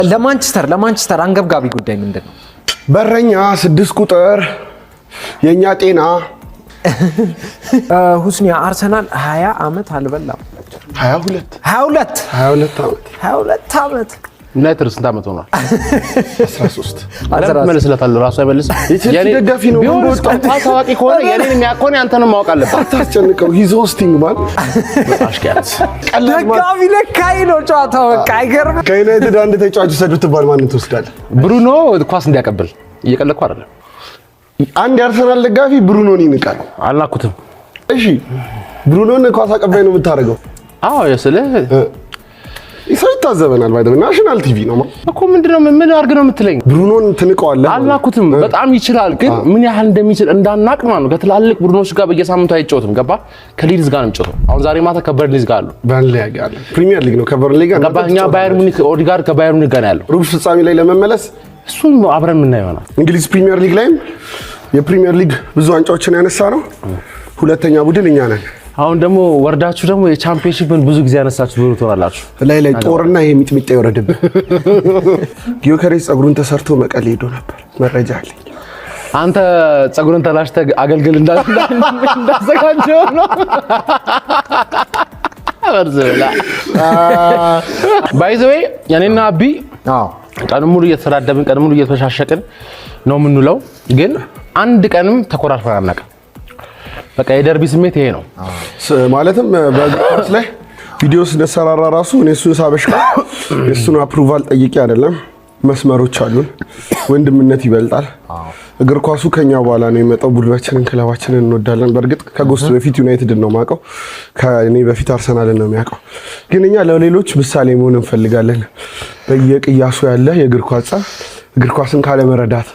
ለማንቸስተር አንገብጋቢ ጉዳይ ምንድነው? በረኛ 6 ቁጥር የኛ ጤና ሁስኒያ አርሰናል 20 ዓመት አልበላም 22 ዓመት ዩናይትድ ስንት ዓመት ሆኗል? 13 መልስለታል ራሱ አይመልስም። የኔ ደጋፊ ነው ታዋቂ ከሆነ የኔን የሚያቆን አንተን ማወቅ አለበት። አታስጨንቀው ሂዝ ሆስቲንግ ማን አሽካት ደጋፊ ለካይ ነው ጨዋታው በቃ አይገርም። ከዩናይትድ አንድ ተጫዋች ሰዱት ባል ማን ትወስዳለህ? ብሩኖ ኳስ እንዲያቀብል እየቀለድኩ አይደለም። አንድ የአርሰናል ደጋፊ ብሩኖን ይንቃል። አልናኩትም። እሺ ብሩኖን ኳስ አቀባይ ነው የምታደርገው? አዎ የስልህ ይሰው ይታዘበናል። ባይደው ናሽናል ቲቪ ነው እኮ ምንድነው ምን አድርግ ነው የምትለኝ? ብሩኖን ትንቀዋለህ? አልናኩትም። በጣም ይችላል ግን ምን ያህል እንደሚችል እንዳናቅ ማለት ነው። ከትላልቅ ቡድኖች ጋር በየሳምንቱ አይጫወትም። ገባ? ከሊድስ ጋር ነው የሚጫወተው። አሁን ዛሬ ማታ ከበርንሊዝ ጋር አሉ። በርንሊ ጋር ፕሪሚየር ሊግ ነው። ከበርንሊ ጋር ገባ? እኛ ባየር ሙኒክ ኦዲጋርድ ከባየር ሙኒክ ጋር ያለው ሩብ ፍጻሜ ላይ ለመመለስ እሱን አብረን የምናየው ይሆናል። እንግሊዝ ፕሪሚየር ሊግ ላይም የፕሪሚየር ሊግ ብዙ ዋንጫዎችን ያነሳ ነው ሁለተኛ ቡድን እኛ ነን። አሁን ደግሞ ወርዳችሁ ደግሞ የቻምፒየንሺፕን ብዙ ጊዜ ያነሳችሁ ብሎ ትሆናላችሁ። ላይ ጦርና የሚጥሚጣ ይወረድብህ። ጊዮከሬስ ጸጉሩን ተሰርቶ መቀሌ ሄዶ ነበር። መረጃ አለኝ። አንተ ጸጉሩን ተላሽተህ አገልግል እንዳዘጋጀው ነው። ወርዘላ ባይ ዘ ዌይ ያኔና አቢ ቀን ሙሉ እየተሰዳደብን ቀን ሙሉ እየተሻሸቅን ነው የምንውለው፣ ግን አንድ ቀንም ተኮራርፈን አናውቅም። በቃ የደርቢ ስሜት ይሄ ነው ማለትም በጋስ ላይ ቪዲዮ ስንሰራራ ራሱ እሱን ሳበሽካ እሱን አፕሩቫል ጠይቄ አይደለም። መስመሮች አሉን። ወንድምነት ይበልጣል። እግር ኳሱ ከኛ በኋላ ነው የመጣው። ቡድናችንን ክለባችንን እንወዳለን። በርግጥ ከጎስት በፊት ዩናይትድ ነው ማቀው፣ ከኔ በፊት አርሰናልን ነው የሚያቀው። ግን እኛ ለሌሎች ምሳሌ መሆን እንፈልጋለን። በየቅያሱ ያለ የእግር ኳስ እግር ኳስን ካለ መረዳት